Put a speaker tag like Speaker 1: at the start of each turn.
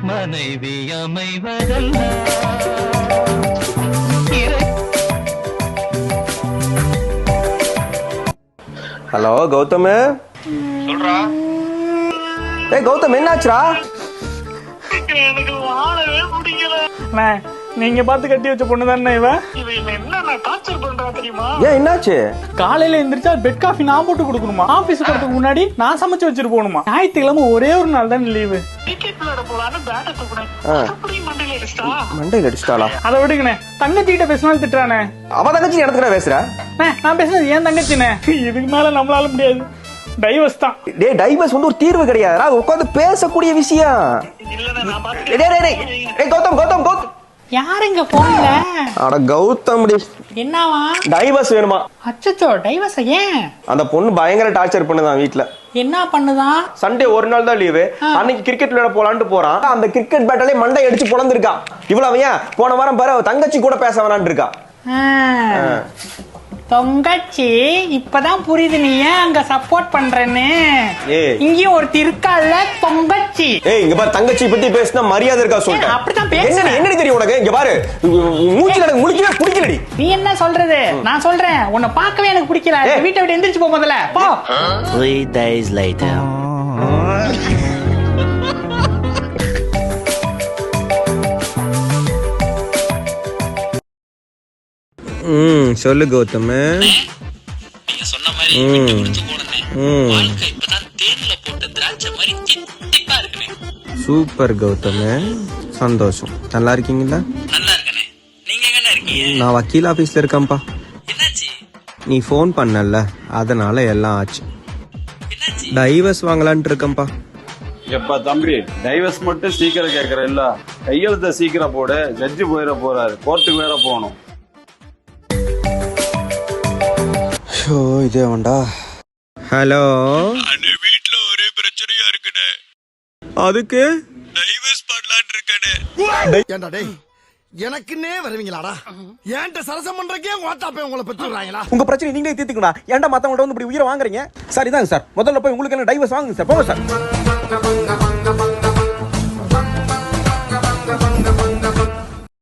Speaker 1: மனைவி அமைவதல்ல.
Speaker 2: ஹலோ கௌதம்.
Speaker 1: சொல்றா.
Speaker 2: ஏய் கௌதம், என்னாச்சுடா?
Speaker 1: எனக்கு வாழவே பிடிக்கல.
Speaker 3: நீங்க பார்த்து கட்டி வச்ச பொண்ணு தானே இவ?
Speaker 1: என்ன டார்ச்சர் பண்றா தெரியுமா?
Speaker 2: ஏன் என்னாச்சு?
Speaker 3: காலையில எந்திரிச்சா பெட் காஃபி நான் போட்டு கொடுக்கணுமா? ஆபீஸ் போறதுக்கு முன்னாடி நான் சமைச்சு வச்சிட்டு போகணுமா? ஞாயிற்றுக்கிழமை ஒரே ஒரு நாள் தான் லீவு.
Speaker 1: கிரிக்கெட் விளையாட போலான்னு பேட்டை தூக்குனேன். அப்படியே மண்டையில அடிச்சிட்டா.
Speaker 2: மண்டையில அடிச்சிட்டாளா?
Speaker 3: அதை விடுங்கண்ணே. தங்கச்சிகிட்ட பேசினாலும் திட்டுறானே.
Speaker 2: அவ தங்கச்சி இடத்துல பேசுற?
Speaker 3: நான் பேசுனது ஏன் தங்கச்சினே? இதுக்கு மேல நம்மளால முடியாது. டைவர்ஸ் தான்.
Speaker 2: டேய், டைவர்ஸ் வந்து ஒரு தீர்வு கிடையாதுடா. அது உட்கார்ந்து பேசக்கூடிய விஷயம்.
Speaker 1: இல்ல நான்
Speaker 2: டேய் கௌதம் கௌதம் கௌதம்.
Speaker 3: யாருங்க போன்ல?
Speaker 2: அட கௌதம் டி.
Speaker 3: என்னவா?
Speaker 2: டைவர்ஸ் வேணுமா?
Speaker 3: அச்சச்சோ, டைவர்ஸ் ஏன்?
Speaker 2: அந்த பொண்ணு பயங்கர டார்ச்சர் பண்ணுதான் வீட்ல.
Speaker 3: என்ன பண்ணுதான்?
Speaker 2: சண்டே ஒரு நாள் தான் லீவு. அன்னைக்கு கிரிக்கெட் விளையாட போலான்னு போறான். அந்த கிரிக்கெட் பேட்டாலே மண்டை அடிச்சு பொளந்திருக்கா. இவ்வளவு ஏன் போன வாரம் பாரு தங்கச்சி கூட பேச வேணான்னு இருக்கா.
Speaker 3: தொங்கச்சி இப்பதான் புரியுது நீ ஏன் அங்க சப்போர்ட் பண்றேன்னு. இங்கேயும் ஒருத்தி இருக்கால தொங்கச்சி.
Speaker 2: ஏய் இங்க பாரு, தங்கச்சி பத்தி பேசினா மரியாதை இருக்கா சொல்றேன்.
Speaker 3: அப்படிதான் பேசுறேன்.
Speaker 2: என்ன தெரியும் உனக்கு? இங்க பாரு, மூஞ்சி எனக்கு முழிக்கவே பிடிக்கலடி.
Speaker 3: நீ என்ன சொல்றது? நான் சொல்றேன், உன்னை பார்க்கவே எனக்கு பிடிக்கல. வீட்டை விட்டு எந்திரிச்சு போ முதல்ல போ.
Speaker 4: 3 days later.
Speaker 2: சொல்லு கௌதம்.
Speaker 1: நீங்க சொன்ன மாதிரி விட்டு கொடுத்து போனே. வாழ்க்கை இப்பதான் தேன்ல போட்ட திராட்சை மாதிரி தித்திப்பா இருக்குனே.
Speaker 2: சூப்பர் கௌதம், சந்தோஷம். நல்லா இருக்கீங்களா?
Speaker 1: நல்லா இருக்கனே. நீங்க எங்க இருக்கீங்க?
Speaker 2: நான் வக்கீல் ஆபீஸ்ல இருக்கேன்ப்பா.
Speaker 1: என்னாச்சு?
Speaker 2: நீ ஃபோன் பண்ணல, அதனால எல்லாம் ஆச்சு.
Speaker 1: என்னாச்சு?
Speaker 2: டைவர்ஸ் வாங்கலான்னு இருக்கேன்ப்பா.
Speaker 5: எப்பா தம்பி, டைவர்ஸ் மட்டும் சீக்கிரம் கேட்கற இல்ல, கையெழுத்த சீக்கிரம் போடு. ஜட்ஜு போயிட போறாரு, கோர்ட்டுக்கு வேற போகணும்.
Speaker 2: இதே வேண்டா. ஹலோ,
Speaker 1: வீட்ல ஒரே பிரச்சனையா இருக்குடே.
Speaker 2: அதுக்கு
Speaker 1: டைவர்ஸ் பண்ணலாம்னு இருக்கனே.
Speaker 6: ஏண்டா டேய், எனக்குன்னே வருவீங்களாடா? ஏன்ட்ட சரசம் பண்றக்கே ஓட்டாப்பே உங்களை பெற்றுறாங்களா?
Speaker 2: உங்க பிரச்சனை நீங்களே தீர்த்துக்கணும். ஏன்டா மத்தவங்க வந்து இப்படி உயிரை வாங்குறீங்க? சார் இதாங்க சார், முதல்ல போய் உங்களுக்கு என்ன டைவர்ஸ் வாங்குங்க சார். போங்க சார்.